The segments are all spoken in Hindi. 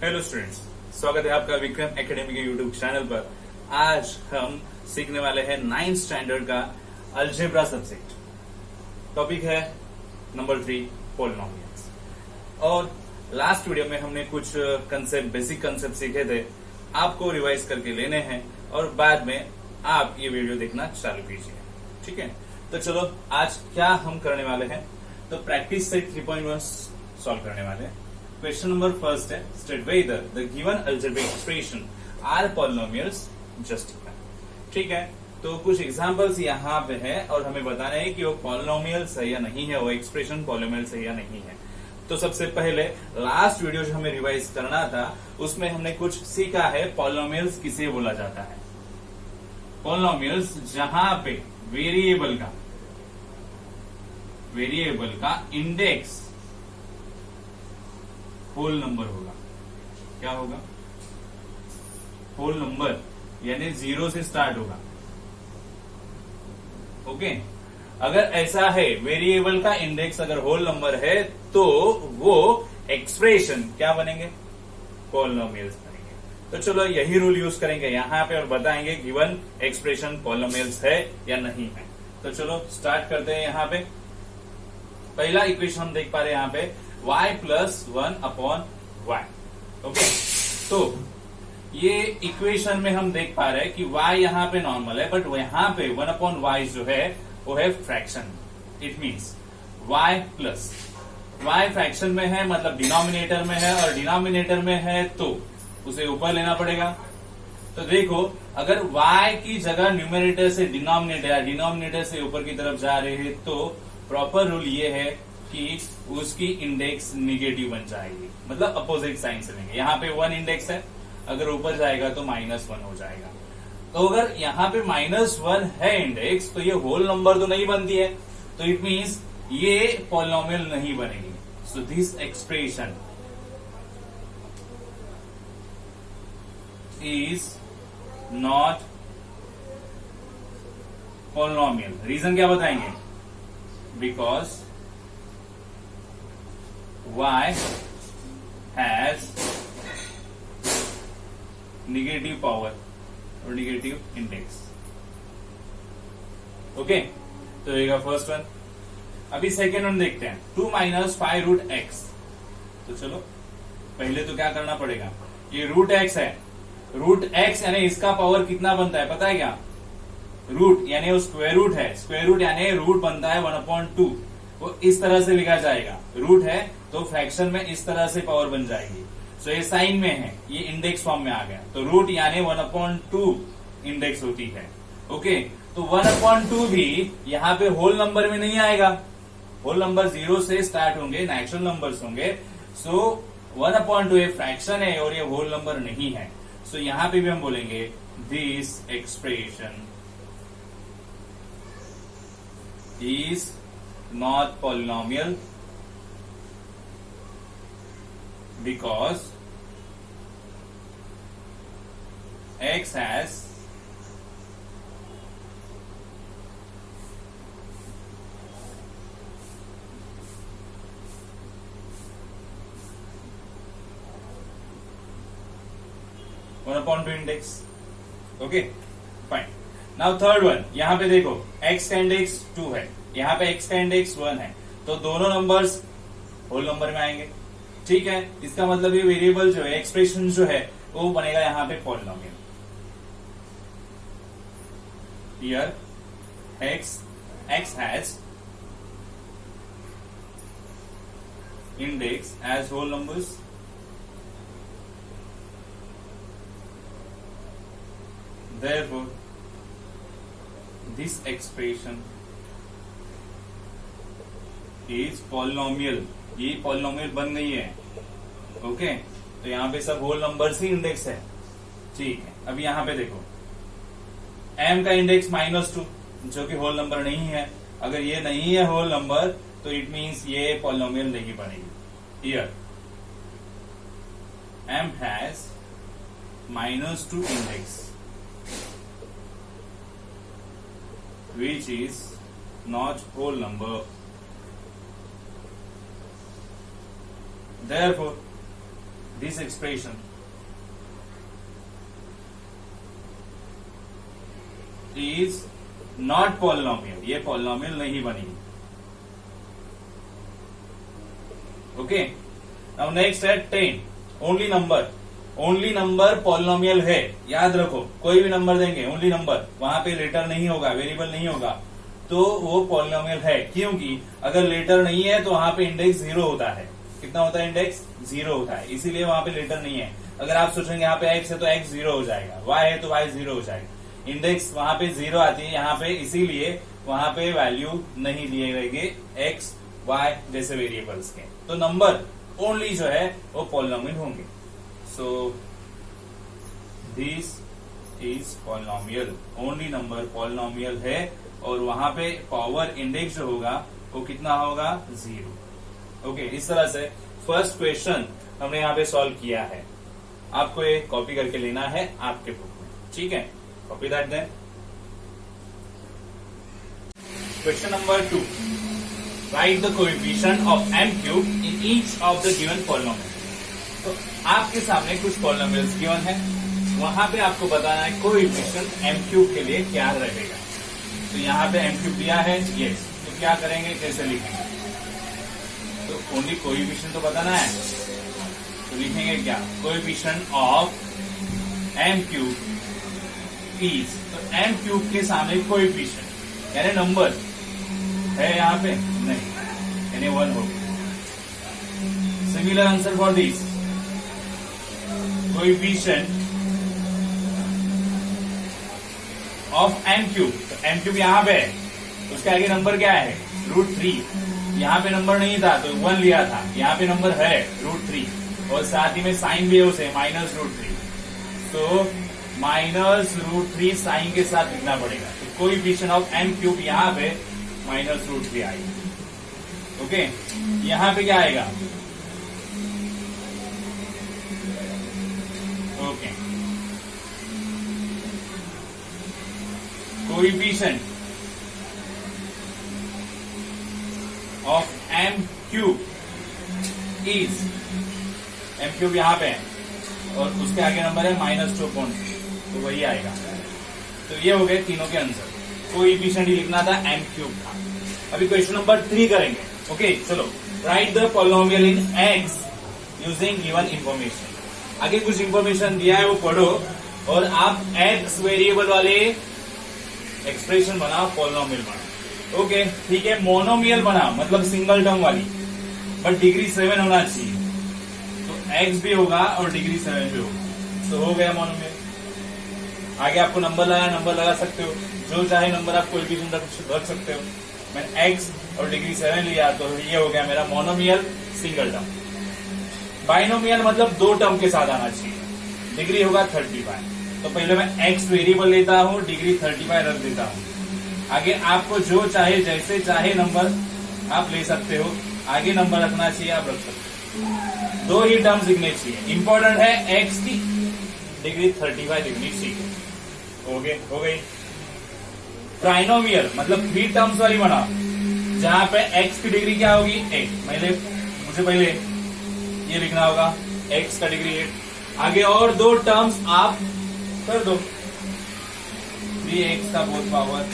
हेलो स्टूडेंट्स, स्वागत है आपका विक्रम एकेडमी के यूट्यूब चैनल पर। आज हम सीखने वाले हैं 9th स्टैंडर्ड का अलजेब्रा सब्जेक्ट। टॉपिक है नंबर 3 पॉलिनोमियल्स। और लास्ट वीडियो में हमने कुछ कंसेप्ट, बेसिक कंसेप्ट सीखे थे, आपको रिवाइज करके लेने हैं और बाद में आप ये वीडियो देखना चालू कीजिए। ठीक है, तो चलो आज क्या हम करने वाले हैं, तो प्रैक्टिस सेट 3.1 सॉल्व करने वाले हैं। क्वेश्चन नंबर फर्स्ट है, state whether the given algebraic expression are polynomials justify. ठीक है, तो कुछ एग्जांपल्स यहाँ पे है और हमें बताना है कि वो पॉलिनोमियल्स है या नहीं है, वो एक्सप्रेशन पॉलिनोमियल्स है या नहीं है। तो सबसे पहले लास्ट वीडियो जो हमें रिवाइज करना था उसमें हमने कुछ सीखा है पॉलिनोमियल्स किसे बोला जाता है। पॉलिनोमियल्स जहां पे वेरिएबल का इंडेक्स होल नंबर होगा। क्या होगा? होल नंबर, यानी 0 से स्टार्ट होगा। ओके, अगर ऐसा है वेरिएबल का इंडेक्स अगर होल नंबर है तो वो एक्सप्रेशन क्या बनेंगे? पॉलिनोमियल्स बनेंगे। तो चलो यही रूल यूज करेंगे यहाँ पे और बताएंगे गिवन एक्सप्रेशन पॉलिनोमियल्स है या नहीं है। तो चलो स्टार्ट करते हैं। यहाँ पे पहला इक्वेशन हम देख पा रहे हैं यहाँ पे y प्लस 1/y। ओके, तो ये इक्वेशन में हम देख पा रहे हैं कि y यहाँ पे नॉर्मल है, बट यहाँ पे 1/y जो है वो है fraction. It means y plus y fraction में है, मतलब डिनोमिनेटर में है, और डिनोमिनेटर में है तो उसे ऊपर लेना पड़ेगा। तो देखो, अगर y की जगह न्यूमरेटर से डिनोमिनेटर या डिनोमिनेटर से ऊपर की तरफ जा रहे हैं तो प्रॉपर रूल ये है कि उसकी इंडेक्स निगेटिव बन जाएगी, मतलब अपोजिट साइन से लेंगे। यहाँ पे 1 इंडेक्स है, अगर ऊपर जाएगा तो -1 हो जाएगा। तो अगर यहाँ पे -1 है इंडेक्स तो ये होल नंबर तो नहीं बनती है, तो इट मीन्स ये पॉलिनोमियल नहीं बनेगी। So this expression is not polynomial. Reason क्या बताएंगे? Because y has negative power और negative index। ओके, तो ये फर्स्ट वन। अभी सेकेंड वन देखते हैं, 2 - 5√x। तो चलो पहले तो क्या करना पड़ेगा, ये √x है। √x यानी इसका पावर कितना बनता है पता है क्या? रूट यानी वो स्क्वायर रूट है, स्क्वायर रूट यानी रूट बनता है 1/2। वो इस तरह से लिखा जाएगा, रूट है तो फ्रैक्शन में इस तरह से पावर बन जाएगी। सो ये साइन में है, ये इंडेक्स फॉर्म में आ गया, तो रूट यानी 1/2 इंडेक्स होती है। ओके, तो 1/2 भी यहाँ पे होल नंबर में नहीं आएगा। होल नंबर 0 से स्टार्ट होंगे, नेचुरल नंबर्स होंगे। सो 1/2 ये फ्रैक्शन है और ये होल नंबर नहीं है। सो यहाँ पे भी हम बोलेंगे this expression is not polynomial because x has (1/2) index. Okay, fine. Now third one, यहाँ पे देखो x का इंडेक्स 2 है, यहाँ पे x का इंडेक्स 1 है, तो दोनों नंबर्स होल नंबर में आएंगे। ठीक है, इसका मतलब ये वेरिएबल जो है, एक्सप्रेशन जो है वो बनेगा यहाँ पे polynomial. Here x has index as whole numbers, therefore this expression is polynomial. ये पॉलिनोमियल बन गई है। ओके, तो यहाँ पे सब होल नंबर्स ही इंडेक्स है। ठीक है, अब यहाँ पे देखो m का इंडेक्स -2 जो कि होल नंबर नहीं है। अगर ये नहीं है होल नंबर तो इट मीन्स ये पॉलिनोमियल नहीं बनेगी। Here m has -2 index which is not whole number. Therefore, this expression is not polynomial, ये पॉलिनोमियल नहीं बनेगी। ओके, नाउ नेक्स्ट है 10, only number. Only number polynomial है, याद रखो, कोई भी नंबर देंगे ओनली नंबर, वहां पे लेटर नहीं होगा, वेरिएबल नहीं होगा, तो वो पॉलिनोमियल है। क्योंकि अगर लेटर नहीं है तो वहां पे इंडेक्स 0 होता है। कितना होता है इंडेक्स? 0 होता है, इसीलिए वहां पे लेटर नहीं है। अगर आप सोचेंगे यहाँ पे x है तो x 0 हो जाएगा, y है तो y 0 हो जाएगा। इंडेक्स वहां पे 0 आती है यहाँ पे, इसीलिए वहां पे वैल्यू नहीं दिए गए x, y जैसे वेरिएबल्स के। तो नंबर ओनली जो है वो पॉलिनोमियल होंगे। So this is polynomial, only number polynomial है, और वहां पे पावर इंडेक्स जो होगा वो कितना होगा? 0। ओके, इस तरह से फर्स्ट क्वेश्चन हमने यहाँ पे सॉल्व किया है। आपको ये कॉपी करके लेना है आपके बुक में, ठीक है? Copy that then. Question number 2, write the coefficient of m cube in each of the given polynomial. तो आपके सामने कुछ पॉलिनोमियल्स गिवन है, वहां पे आपको बताना है कोएफिशिएंट m क्यूब के लिए क्या रहेगा। तो यहाँ पे m क्यूब दिया है, यस, तो क्या करेंगे, कैसे लिखेंगे? तो ओनली कोएफिशिएंट तो बताना है, तो लिखेंगे क्या? Coefficient of m cube is, तो m क्यूब के सामने कोएफिशिएंट यानी नंबर है यहाँ पे नहीं, यानी 1 होगा। Similar answer for this, coefficient of m cube, तो m क्यूब यहाँ पे है, उसके आगे नंबर क्या है? √3। यहाँ पे नंबर नहीं था तो 1 लिया था, यहाँ पे नंबर है √3, और साथ ही में साइन भी है उसे -√3, तो -√3 साइन के साथ लिखना पड़ेगा। तो कोएफिशिएंट ऑफ m क्यूब यहाँ पे -√3 आएगा। ओके, यहाँ पे क्या आएगा? Okay, coefficient of m cube is, m cube यहाँ पे है और उसके आगे नंबर है -2, तो वही आएगा। तो ये हो गए तीनों के आंसर। कोएफिशिएंट ही लिखना था, m क्यूब था। अभी क्वेश्चन नंबर 3 करेंगे। ओके, चलो, right the polynomial in x using given information. आगे कुछ इंफॉर्मेशन दिया है वो पढ़ो, और आप x वेरिएबल वाले एक्सप्रेशन बनाओ, पॉलिनोमियल बनाओ। ओके, ठीक है, मोनोमियल बनाओ, मतलब सिंगल टर्म वाली, बट डिग्री 7 होना चाहिए, तो x भी होगा और डिग्री 7 भी होगा, तो हो गया मोनोमियल। आगे आपको नंबर लगा सकते हो, जो चाहे नंबर आप कोएफिशिएंट रख सकते हो। मैंने x और डिग्री 7 लिया, तो ये हो गया मेरा मोनोमियल सिंगल टर्म। बाइनोमियल मतलब 2 टर्म के साथ आना चाहिए, डिग्री होगा 35, तो पहले मैं x वेरिएबल लेता हूँ, डिग्री 35 रख देता हूँ। आगे आपको जो चाहे, जैसे चाहे नंबर आप ले सकते हो, आगे नंबर रखना चाहिए, आप रख सकते हो। 2 ही टर्म्स लिखने चाहिए, इंपॉर्टेंट है x की डिग्री 35 लिखनी चाहिए। हो गई। ट्राइनोमियल मतलब 3 टर्म्स वाली बनाओ, जहां पे x की डिग्री क्या होगी? 8। मुझे पहले ये लिखना होगा, x का डिग्री 8। आगे और 2 टर्म्स आप कर दो, 3x का होल पावर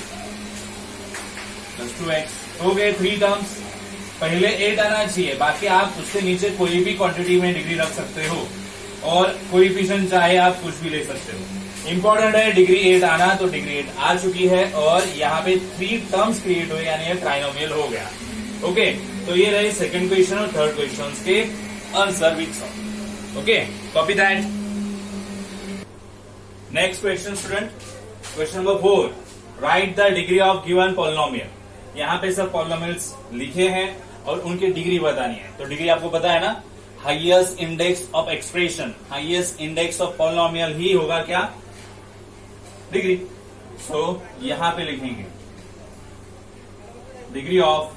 +2x। हो गए 3 टर्म्स। पहले 8 आना चाहिए, बाकी आप उससे नीचे कोई भी क्वांटिटी में डिग्री रख सकते हो, और कोएफिशिएंट चाहे आप कुछ भी ले सकते हो। इंपॉर्टेंट है डिग्री 8 आना, तो डिग्री 8 आ चुकी है, और यहाँ पे 3 टर्म्स क्रिएट हुए, यानी ये ट्राइनोमियल हो गया। ओके, तो ये रहे सेकंड क्वेश्चन और थर्ड क्वेश्चन के answer with solve. Okay, copy that. Next question student, question number 4, right the degree of given polynomial. यहाँ पे सब पॉलिनोमियल्स लिखे हैं और उनकी डिग्री बतानी है। तो डिग्री आपको पता है ना, highest index of expression, highest index of polynomial ही होगा क्या? डिग्री। सो यहां पे लिखेंगे डिग्री ऑफ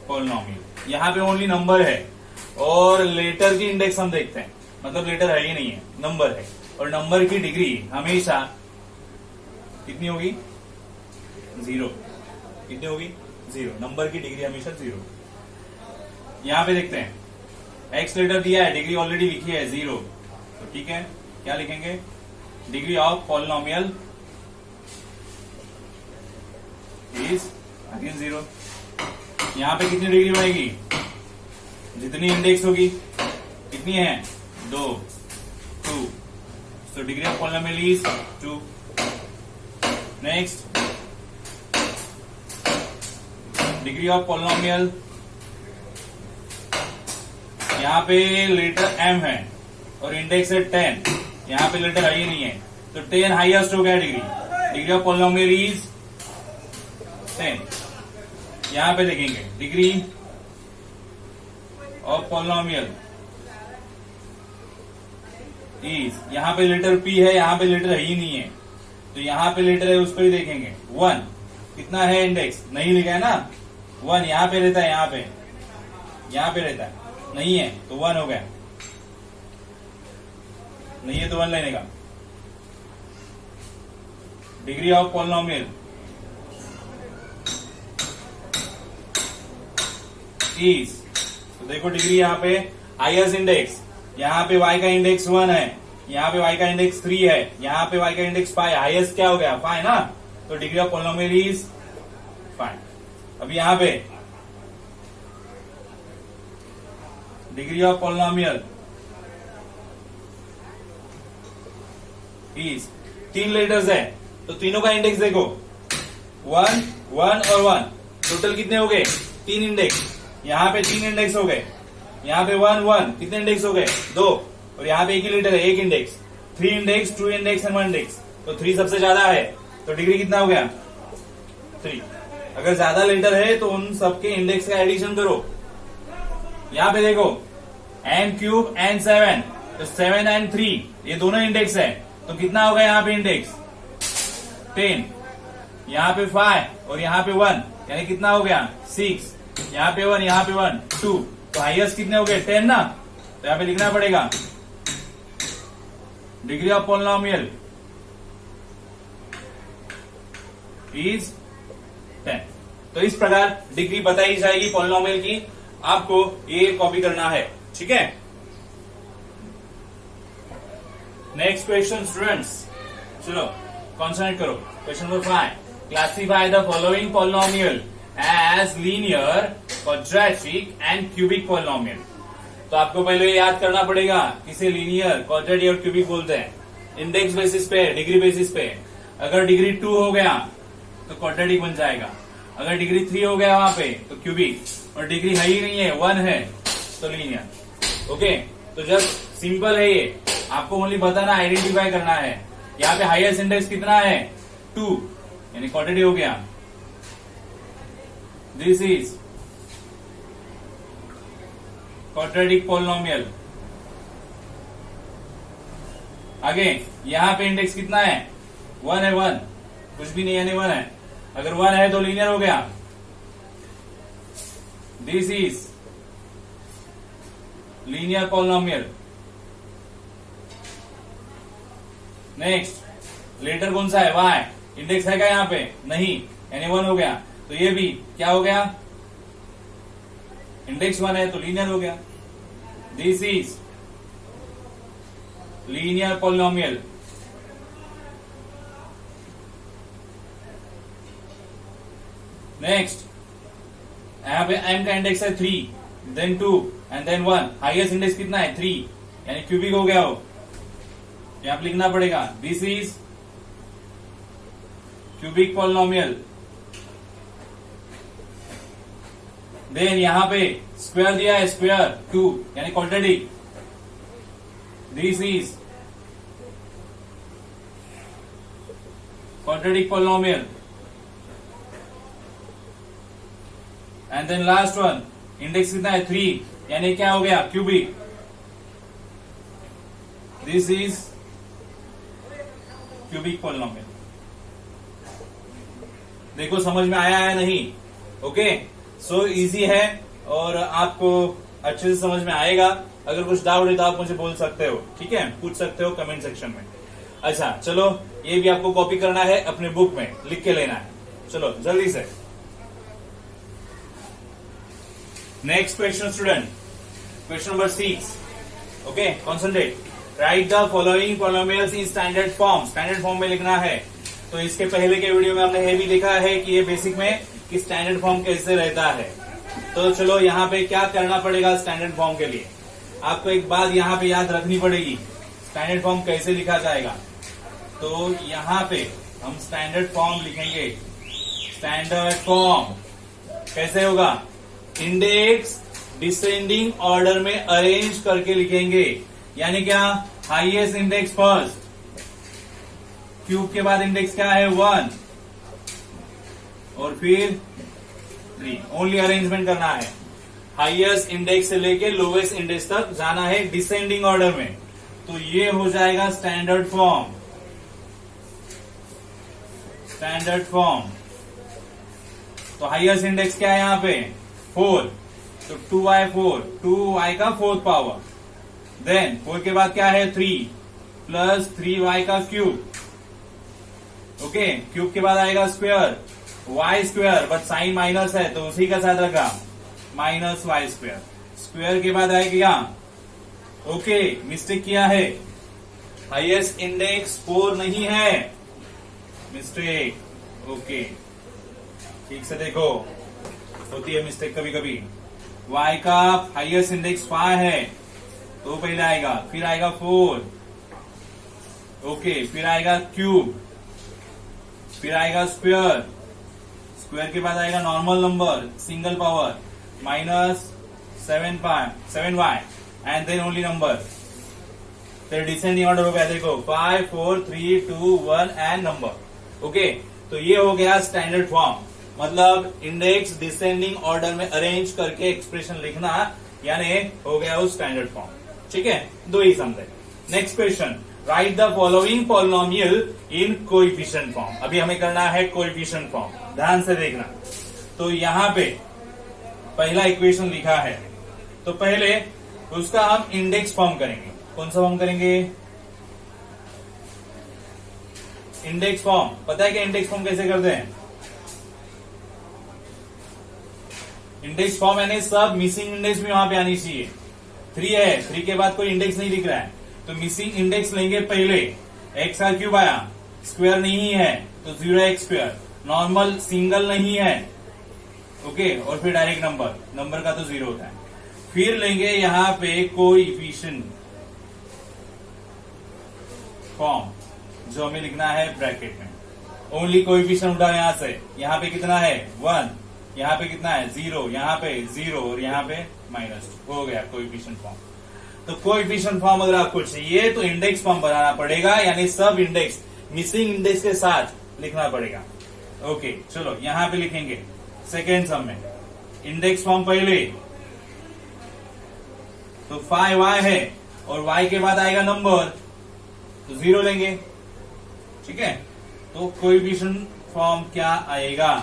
पॉलिनोमियल। यहां पे ओनली नंबर है, और लेटर की इंडेक्स हम देखते हैं, मतलब लेटर है ही नहीं है, नंबर है, और नंबर की डिग्री हमेशा कितनी होगी? 0। कितनी होगी? 0। नंबर की डिग्री हमेशा 0। यहां पे देखते हैं, एक्स लेटर दिया है, डिग्री ऑलरेडी लिखी है 0, तो ठीक है, क्या लिखेंगे, degree of polynomial is again 0। यहां पे कितनी डिग्री बनेगी, जितनी इंडेक्स होगी, कितनी है 2, so degree of polynomial is 2। next, degree of polynomial, यहाँ पे लेटर m है और इंडेक्स है 10, यहाँ पे लेटर आई नहीं है, तो 10 हाईएस्ट हो गया डिग्री ऑफ पॉलिनोमियल इज 10। यहाँ पे देखेंगे डिग्री ऑफ पॉलिनोमियल इज, यहाँ पे लेटर p है, यहाँ पे लेटर ही नहीं है, तो यहाँ पे लेटर है उसको ही देखेंगे 1, कितना है इंडेक्स, नहीं लिखा है ना 1, यहाँ पे रहता है, यहाँ पे रहता है, नहीं है तो 1 हो गया, नहीं है तो 1 लेने का। डिग्री ऑफ पॉलिनोमियल इज, तो देखो डिग्री यहाँ पे हाईएस्ट इंडेक्स, यहाँ पे y का इंडेक्स 1 है, यहाँ पे y का इंडेक्स 3 है, यहाँ पे y का इंडेक्स 5, हाईएस्ट क्या हो गया 5 ना, तो डिग्री ऑफ पॉलिनोमियल इज 5। अब यहाँ पे degree of polynomial is, 3 letters है तो तीनों का इंडेक्स देखो 1, 1 और 1, टोटल कितने हो गए 3 इंडेक्स, यहाँ पे 3 इंडेक्स हो गए, यहाँ पे 1, 1, कितने इंडेक्स हो गए 2, और यहाँ पे एक ही लेटर है, एक index, 3 index, 2 index and 1 index, तो 3 सबसे ज्यादा है, तो डिग्री कितना हो गया 3। अगर ज्यादा लेटर है तो उन सबके इंडेक्स का एडिशन करो, यहाँ पे देखो n³ n7, तो 7 and 3 ये दोनों इंडेक्स है, तो कितना होगा यहाँ पे इंडेक्स 10, यहाँ पे 5 और यहाँ पे 1, यानी कितना हो गया 6, यहाँ पे 1, यहाँ पे 1, 2, तो हाईएस्ट कितने हो गए 10 ना, तो यहाँ पे लिखना पड़ेगा डिग्री ऑफ पॉलिनोमियल इज 10। तो इस प्रकार डिग्री बताई जाएगी पॉलिनोमियल की, आपको ये कॉपी करना है, ठीक है। नेक्स्ट क्वेश्चन स्टूडेंट्स, चलो कॉन्सेंट्रेट करो। Question number 5, classify the following polynomial as linear, quadratic and cubic polynomial. तो आपको पहले याद करना पड़ेगा किसे लीनियर, क्वाड्रेटिक और क्यूबिक बोलते हैं। इंडेक्स बेसिस पे, डिग्री बेसिस पे, अगर डिग्री 2 हो गया तो क्वाड्रेटिक बन जाएगा, अगर डिग्री 3 हो गया वहां पे तो क्यूबिक, और डिग्री है ही नहीं है 1 है तो लीनियर। ओके, तो जस्ट सिंपल है ये, आपको ओनली बताना, आइडेंटिफाई करना है। यहाँ पे हाईएस्ट इंडेक्स कितना है 2, यानी क्वाड्रेटिक हो गया। This is quadratic polynomial. आगे यहाँ पे इंडेक्स कितना है 1 है, 1 कुछ भी नहीं यानी 1 है, अगर 1 है तो लीनियर हो गया। This is linear polynomial. Next, letter कौन सा है y, इंडेक्स है क्या यहाँ पे, नहीं, यानी 1 हो गया, तो ये भी क्या हो गया, इंडेक्स 1 है तो लीनियर हो गया। This is linear polynomial. Next, यहाँ पे m का इंडेक्स है 3, then 2 and then 1, highest index कितना है 3, यानी क्यूबिक हो गया हो, यहाँ पे लिखना पड़ेगा this is cubic polynomial. Then यहाँ पे स्क्वायर दिया है, स्क्वायर क्यूब यानी quadratic, this is quadratic polynomial. And then last one, index कितना है 3, यानी क्या हो गया cubic, this is cubic polynomial. देखो समझ में आया है नहीं, ओके, सो इजी है और आपको अच्छे से समझ में आएगा। अगर कुछ डाउट है तो आप मुझे बोल सकते हो, ठीक है, पूछ सकते हो कमेंट सेक्शन में। अच्छा चलो, ये भी आपको कॉपी करना है, अपने बुक में लिख के लेना है। चलो जल्दी से next question student, question number 6। Okay, concentrate. Right the following polynomials in standard form. Standard form में लिखना है। तो इसके पहले के वीडियो में हमने ये भी लिखा है कि ये बेसिक में कि स्टैंडर्ड फॉर्म कैसे रहता है। तो चलो यहाँ पे क्या करना पड़ेगा स्टैंडर्ड फॉर्म के लिए। आपको एक बात यहाँ पे याद रखनी पड़ेगी, स्टैंडर्ड फॉर्म कैसे लिखा जाएगा। तो यहाँ पे हम स्टैंडर्ड फॉर्म लिखेंगे। स्टैंडर्ड फॉर्म कैसे होगा, इंडेक्स डिसेंडिंग ऑर्डर में अरेंज करके लिखेंगे। यानी क्या, हाईएस्ट इंडेक्स फर्स्ट, क्यूब के बाद इंडेक्स क्या है 1 और फिर 3। ओनली अरेंजमेंट करना है, हाईएस्ट इंडेक्स से लेके लोवेस्ट इंडेक्स तक जाना है डिसेंडिंग ऑर्डर में। तो ये हो जाएगा स्टैंडर्ड फॉर्म। स्टैंडर्ड फॉर्म तो हाईएस्ट इंडेक्स क्या है यहाँ पे 4, तो 2y4, 2y का 4th पावर। देन 4 के बाद क्या है 3 प्लस 3y का क्यूब। ओके, क्यूब के बाद आएगा square, y square, but sign minus है तो उसी का साथ रखा, माइनस y स्क्वायर। स्क्वायर के बाद आएगा, ओके मिस्टेक किया है, हाईएस्ट इंडेक्स 4 नहीं है, मिस्टेक। ओके, ठीक से देखो, होती है मिस्टेक कभी कभी। y का हाईएस्ट इंडेक्स 5 है तो पहले आएगा, फिर आएगा 4, ओके, फिर आएगा क्यूब, फिर आएगा स्क्वायर, स्क्वायर के बाद आएगा normal number single power minus 7y and then only number. फिर डिसेंडिंग ऑर्डर हो गया, देखो 5 4 3 2 1 एंड नंबर। ओके, तो ये हो गया स्टैंडर्ड फॉर्म, मतलब इंडेक्स डिसेंडिंग ऑर्डर में अरेंज करके एक्सप्रेशन लिखना, यानी हो गया वो स्टैंडर्ड फॉर्म। ठीक है, दो ही समझे। Next question, right the following polynomial in coefficient form. अभी हमें करना है कोएफिशिएंट फॉर्म, ध्यान से देखना। तो यहाँ पे पहला इक्वेशन लिखा है, तो पहले उसका हम इंडेक्स फॉर्म करेंगे। कौन सा फॉर्म करेंगे, इंडेक्स फॉर्म। पता है कि इंडेक्स फॉर्म कैसे करते हैं, इंडेक्स फॉर्म यानी सब मिसिंग इंडेक्स भी वहां पे आनी चाहिए। 3 है, 3 के बाद कोई इंडेक्स नहीं दिख रहा है, तो मिसिंग इंडेक्स लेंगे पहले। एक्स का क्यूब आया, स्क्वायर नहीं है तो 0x स्क्वायर, नॉर्मल सिंगल नहीं है, ओके, और फिर डायरेक्ट नंबर, नंबर का तो 0 होता है। फिर लेंगे यहाँ पे कोएफिशिएंट फॉर्म, जो हमें लिखना है ब्रैकेट में। ओनली कोएफिशिएंट उठा यहां से, यहाँ पे कितना है 1, यहाँ पे कितना है 0, यहाँ पे 0 और यहाँ पे -2, हो गया कोएफिशिएंट फॉर्म। तो कोएफिशिएंट फॉर्म अगर आपको चाहिए तो इंडेक्स फॉर्म बनाना पड़ेगा, यानी सब इंडेक्स मिसिंग इंडेक्स के साथ लिखना पड़ेगा। ओके, चलो यहाँ पे लिखेंगे सेकेंड सम में इंडेक्स फॉर्म पहले, तो 5y है और y के बाद आएगा नंबर, तो 0 लेंगे। ठीक है, तो कोएफिशिएंट फॉर्म क्या आएगा,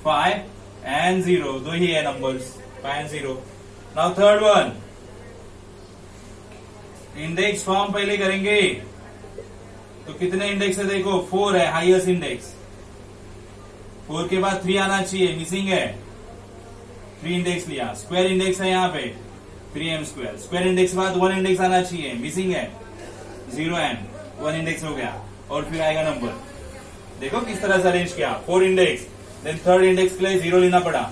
5 and 0, दो ही है numbers, 5 and 0। Now third one, index form पहले करेंगे, तो कितने इंडेक्स है देखो, 4 है हाईएस्ट इंडेक्स, 4 के बाद 3 आना चाहिए, मिसिंग है, 3 इंडेक्स लिया। स्क्वायर इंडेक्स है यहाँ पे 3m स्क्वायर, स्क्वायर इंडेक्स के बाद 1 इंडेक्स आना चाहिए, मिसिंग है 0m, 1 इंडेक्स हो गया, और फिर आएगा नंबर। देखो किस तरह से अरेंज किया, 4 इंडेक्स, देन थर्ड इंडेक्स के लिए 0 लेना पड़ा,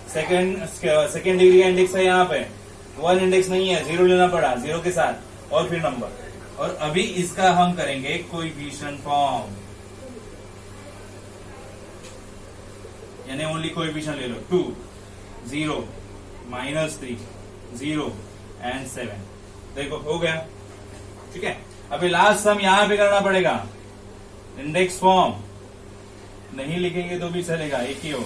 सेकेंड डिग्री का इंडेक्स है यहाँ पे, 1 इंडेक्स नहीं है, 0 लेना पड़ा 0 के साथ, और फिर नंबर। और अभी इसका हम करेंगे कोएफिशिएंट फॉर्म, यानी ओनली कोएफिशिएंट ले लो, 2 0 -3 0 एंड 7। देखो हो गया। ठीक है, अभी लास्ट सम यहां पे करना पड़ेगा, इंडेक्स फॉर्म नहीं लिखेंगे तो भी चलेगा, एक ही हो,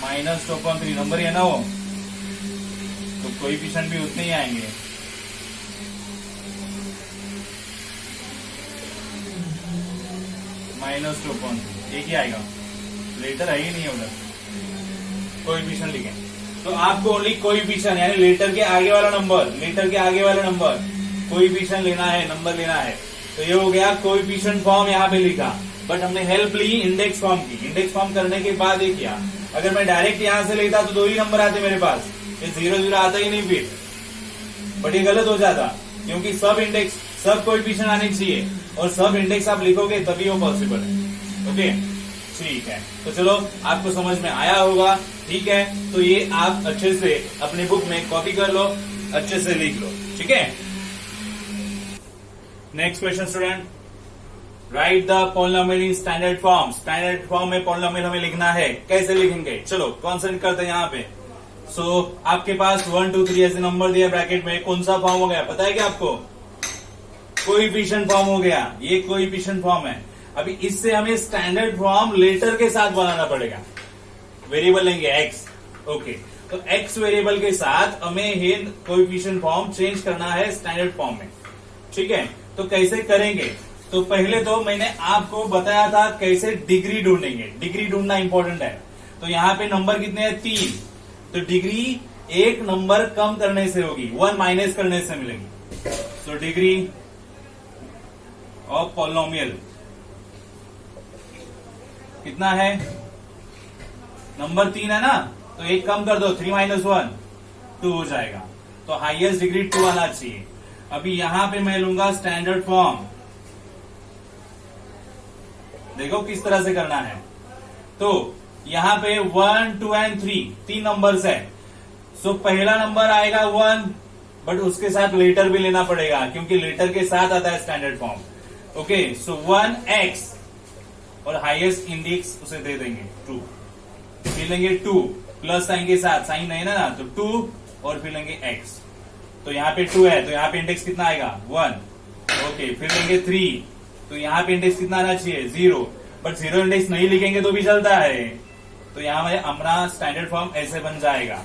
-2/3 नंबर है ना वो, तो कोएफिशिएंट भी उतने ही आएंगे। -2/3 एक ही आएगा, लेटर है ही नहीं उधर, कोएफिशिएंट लिखें तो आपको ओनली कोएफिशिएंट यानी लेटर के आगे वाला नंबर, लेटर के आगे वाला नंबर कोएफिशिएंट लेना है, नंबर लेना है। तो ये हो गया कोएफिशिएंट फॉर्म, यहाँ पे लिखा, बट हमने हेल्प ली इंडेक्स फॉर्म की। इंडेक्स फॉर्म करने के बाद ये किया अगर मैं डायरेक्ट यहां से लेता तो 2 ही नंबर आते मेरे पास, ये 0 0 आता ही नहीं फिर, बट ये गलत हो जाता, क्योंकि सब इंडेक्स सब कोएफिशिएंट आने चाहिए, और सब इंडेक्स आप लिखोगे तभी वो पॉसिबल है। ओके ठीक है, तो चलो आपको समझ में आया होगा। ठीक है, तो ये आप अच्छे से अपनी बुक में कॉपी कर लो, अच्छे से लिख लो। ठीक है, next question student, right the polynomial in standard form. Standard form में पॉलिनोमियल हमें लिखना है, कैसे लिखेंगे? चलो कॉन्सेंट्रेट करते हैं यहाँ पे। सो आपके पास 1 2 3 ऐसे नंबर दिया ब्रैकेट में, कौन सा फॉर्म हो गया पता है क्या आपको? कोएफिशिएंट फॉर्म हो गया, ये कोएफिशिएंट फॉर्म है। अभी इससे हमें स्टैंडर्ड फॉर्म लेटर के साथ बनाना पड़ेगा। वेरिएबल लेंगे x, ओके, तो x वेरिएबल के साथ हमें ये कोएफिशिएंट फॉर्म चेंज करना है स्टैंडर्ड फॉर्म में। ठीक है, तो कैसे करेंगे? तो पहले तो मैंने आपको बताया था कैसे डिग्री ढूंढेंगे, डिग्री ढूंढना इंपॉर्टेंट है। तो यहाँ पे नंबर कितने हैं? 3, तो डिग्री एक नंबर कम करने से होगी, 1 माइनस करने से मिलेगी। तो डिग्री ऑफ पॉलिनोमियल कितना है? नंबर 3 है ना, तो एक कम कर दो, 3 माइनस 1 2 हो जाएगा। तो हाईएस्ट डिग्री 2 आना चाहिए। अभी यहां पे मैं लूंगा स्टैंडर्ड फॉर्म, देखो किस तरह से करना है। तो यहां पे 1 2 एंड 3 नंबर्स है। सो पहला नंबर आएगा 1, बट उसके साथ लेटर भी लेना पड़ेगा, क्योंकि लेटर के साथ आता है स्टैंडर्ड फॉर्म। ओके, सो 1x और हाईएस्ट इंडेक्स उसे दे देंगे 2, फिर लेंगे 2 प्लस साइन के साथ, साइन नहीं ना, तो 2 और फिर लेंगे x। तो यहाँ पे 2 है, तो यहाँ पे इंडेक्स कितना आएगा? 1। ओके, फिर लेंगे 3, तो यहाँ पे इंडेक्स कितना आना चाहिए? 0, बट 0 इंडेक्स नहीं लिखेंगे तो भी चलता है। तो यहाँ में हमारा स्टैंडर्ड फॉर्म ऐसे बन जाएगा।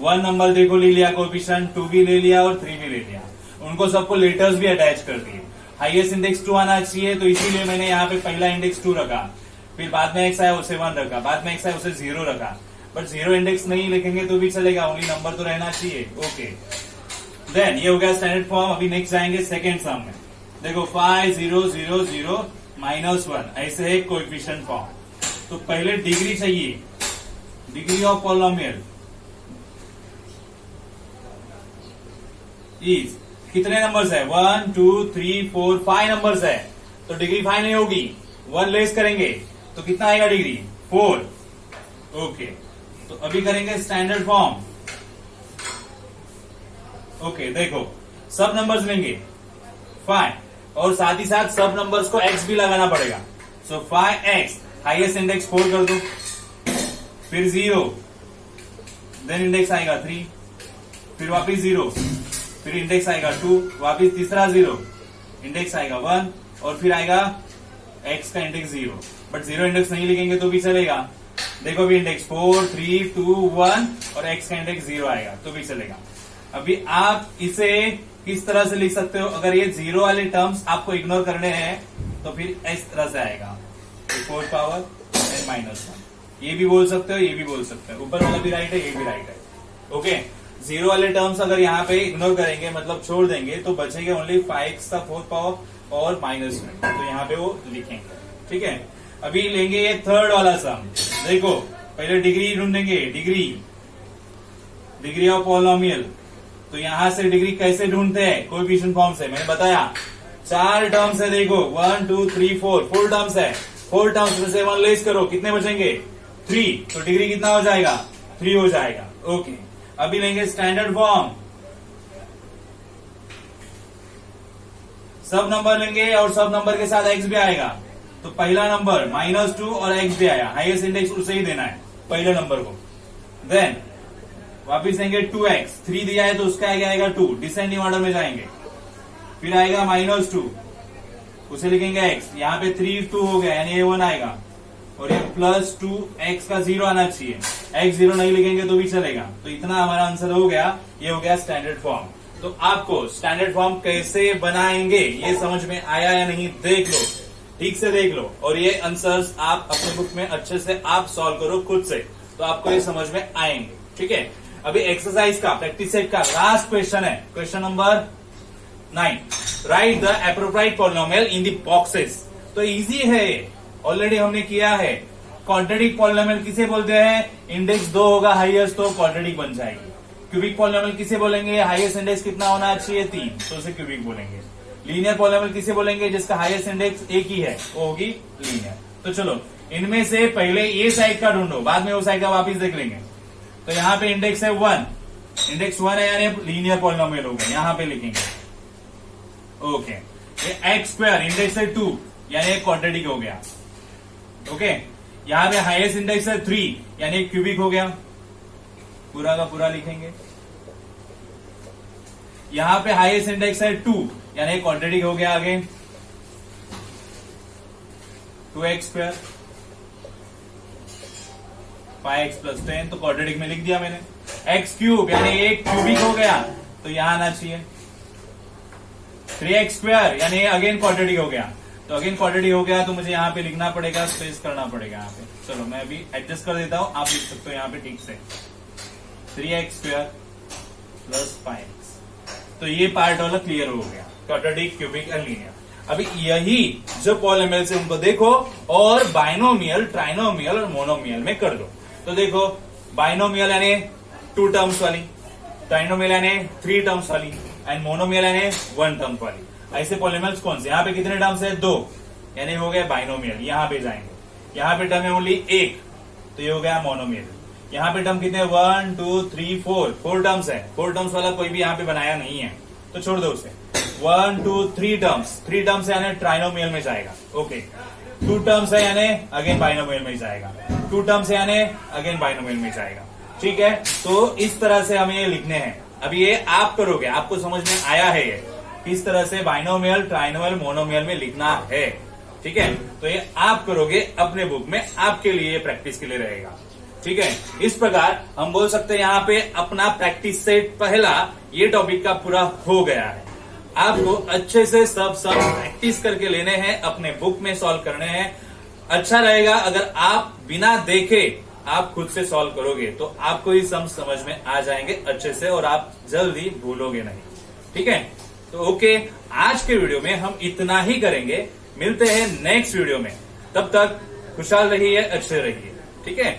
1 नंबर देखो ले लिया कोएफिशिएंट, 2 भी ले लिया और 3 भी ले लिया, उनको सबको लेटर्स भी अटैच कर दिए। हाईएस्ट इंडेक्स 2 आना चाहिए, तो इसीलिए मैंने यहाँ पे पहला इंडेक्स 2 रखा, फिर बाद में x आया उसे 1 रखा, बाद में x आया उसे 0 रखा। बट 0 इंडेक्स नहीं लिखेंगे तो भी चलेगा, ओनली नंबर तो रहना चाहिए। ओके, देन ये हो गया स्टैंडर्ड फॉर्म। अभी नेक्स्ट जाएंगे सेकेंड सम में। देखो 5 0 0 0 -1 ऐसे है कोएफिशिएंट फॉर्म। तो पहले डिग्री चाहिए, डिग्री ऑफ पॉलिनोमियल इज, कितने नंबर्स है? 1 2 3 4 5 नंबर्स है, तो डिग्री 5 नहीं होगी, 1 लेस करेंगे तो कितना आएगा डिग्री? 4। ओके, तो अभी करेंगे स्टैंडर्ड फॉर्म। ओके, देखो सब नंबर्स लेंगे 5, और साथ ही साथ सब नंबर्स को x भी लगाना पड़ेगा। सो 5x, हाईएस्ट इंडेक्स 4 कर दो, फिर 0, देन इंडेक्स आएगा 3, फिर वापिस 0, फिर इंडेक्स आएगा 2, वापिस तीसरा 0, इंडेक्स आएगा 1, और फिर आएगा x का इंडेक्स 0। बट 0 इंडेक्स नहीं लिखेंगे तो भी चलेगा। देखो भी इंडेक्स 4 3 2 1 और x का इंडेक्स 0 आएगा तो भी चलेगा। अभी आप इसे किस तरह से लिख सकते हो? अगर ये 0 वाले टर्म्स आपको इग्नोर करने हैं तो फिर इस तरह से आएगा, 4 पावर -1। ये भी बोल सकते हो, ये भी बोल सकते हो, ऊपर वाला भी राइट है, ये भी राइट है। ओके, 0 वाले टर्म्स अगर यहाँ पे इग्नोर करेंगे, मतलब छोड़ देंगे, तो बचेगा ओनली 5x का 4th पावर और -1, तो यहाँ पे वो लिखेंगे। ठीक है, अभी लेंगे ये थर्ड वाला सम। देखो पहले डिग्री ढूंढेंगे, डिग्री ऑफ पॉलिनोमियल। तो यहां से डिग्री कैसे ढूंढते हैं? कोएफिशिएंट फॉर्म से। मैंने बताया 4 टर्म्स है, देखो 1 2 3 4 टर्म्स है। 4 टर्म्स में से 1 लेस करो, कितने बचेंगे? 3, तो डिग्री कितना हो जाएगा? 3 हो जाएगा। ओके, अभी लेंगे स्टैंडर्ड फॉर्म। सब नंबर लेंगे और सब नंबर के साथ x भी आएगा। तो पहला नंबर -2 और x भी आया, हाईएस्ट इंडेक्स उसे ही देना है पहले नंबर को। देन वापिस लेंगे 2x, 3 दिया है तो उसका आगे आएगा 2, डिसेंडिंग ऑर्डर में जाएंगे। फिर आएगा -2, उसे लिखेंगे x, यहाँ पे 3 2 हो गया यानी ये 1 आएगा, और ये +2 x का 0 आना चाहिए। x 0 नहीं लिखेंगे तो भी चलेगा। तो इतना हमारा आंसर हो गया, ये हो गया स्टैंडर्ड फॉर्म। तो आपको स्टैंडर्ड फॉर्म कैसे बनाएंगे ये समझ में आया या नहीं, देख लो, ठीक से देख लो, और ये आंसर्स आप अपने बुक में अच्छे से आप सॉल्व करो खुद से, तो आपको ये समझ में आएंगे। ठीक है, अभी एक्सरसाइज का प्रैक्टिस सेट का लास्ट क्वेश्चन है, question number 9। Right the appropriate polynomial in the boxes. तो इजी है, ऑलरेडी हमने किया है। क्वाड्रेटिक पॉलिनोमियल किसे बोलते हैं? इंडेक्स 2 होगा हाईएस्ट तो क्वाड्रेटिक बन जाएगी। क्यूबिक पॉलिनोमियल किसे बोलेंगे? हाईएस्ट इंडेक्स कितना होना चाहिए? 3, तो उसे क्यूबिक बोलेंगे। लीनियर पॉलिनोमियल किसे बोलेंगे? जिसका हाईएस्ट इंडेक्स एक ही है, वो होगी लीनियर। तो चलो इनमें से पहले ये साइड का ढूंढो, बाद में वो साइड का वापिस देख लेंगे। तो यहाँ पे इंडेक्स है 1, इंडेक्स 1 है यानी लीनियर पॉलिनोमियल हो गया, यहाँ पे लिखेंगे। ओके, ये एक्स स्क्वायर इंडेक्स है 2 यानी क्वाड्रेटिक हो गया। ओके, यहाँ पे हाईएस्ट इंडेक्स है 3 यानी क्यूबिक हो गया, पूरा का पूरा लिखेंगे। यहां पे हाईएस्ट इंडेक्स है 2 यानी क्वाड्रेटिक हो गया। आगे 2x स्क्वायर 5x प्लस 10 तो क्वाड्रेटिक में लिख दिया मैंने। x क्यूब यानी एक क्यूबिक हो गया तो यहां आना चाहिए। 3x स्क्वायर यानी अगेन क्वाड्रेटिक हो गया, तो अगेन क्वाड्रेटिक हो गया तो मुझे यहाँ पे लिखना पड़ेगा, स्पेस करना पड़ेगा यहाँ पे। चलो मैं अभी एडजस्ट कर देता हूं, आप लिख सकते हो यहाँ पे ठीक से। 3x स्क्वायर प्लस 5x, तो ये पार्ट वाला क्लियर हो गया, क्वाड्रेटिक, क्यूबिक एंड लीनियर। अभी यही जो पॉलिनोमियल से उनको देखो और बाइनोमियल, ट्राइनोमियल और मोनोमियल में कर दो। तो देखो बाइनोमियल यानी 2 टर्म्स वाली, ट्राइनोमियल यानी 3 टर्म्स वाली एंड मोनोमियल यानी 1 टर्म वाली। ऐसे पॉलिनोमियल्स कौन से? यहाँ पे कितने टर्म्स है? 2 यानी हो गया बाइनोमियल। यहाँ पे जाएंगे, यहाँ पे टर्म है ओनली 1 तो ये हो गया मोनोमियल। यहाँ पे टर्म कितने? 1 2 3 4 टर्म्स है। 4 टर्म्स वाला कोई भी यहाँ पे बनाया नहीं है तो छोड़ दो उसे। 1 2 3 टर्म्स है यानी ट्राइनोमियल में जाएगा। ओके, 2 टर्म्स है यानी अगेन बाइनोमियल में जाएगा, 2 टर्म्स है यानी अगेन बाइनोमियल में जाएगा। ठीक है, तो इस तरह से हमें ये लिखने हैं। अभी ये आप करोगे, आपको समझ में आया है ये किस तरह से बाइनोमियल, ट्राइनोमियल, मोनोमियल में लिखना है। ठीक है, तो ये आप करोगे अपने बुक में, आपके लिए प्रैक्टिस के लिए रहेगा। ठीक है, इस प्रकार हम बोल सकते हैं यहाँ पे अपना प्रैक्टिस सेट पहला ये टॉपिक का पूरा हो गया है। आपको अच्छे से सब प्रैक्टिस करके लेने हैं, अपने बुक में सॉल्व करने हैं। अच्छा रहेगा अगर आप बिना देखे आप खुद से सॉल्व करोगे तो आपको ही सम समझ में आ जाएंगे अच्छे से और आप जल्दी भूलोगे नहीं। ठीक है, तो ओके, आज के वीडियो में हम इतना ही करेंगे। मिलते हैं नेक्स्ट वीडियो में, तब तक खुशहाल रहिए, अच्छे रहिए। ठीक है।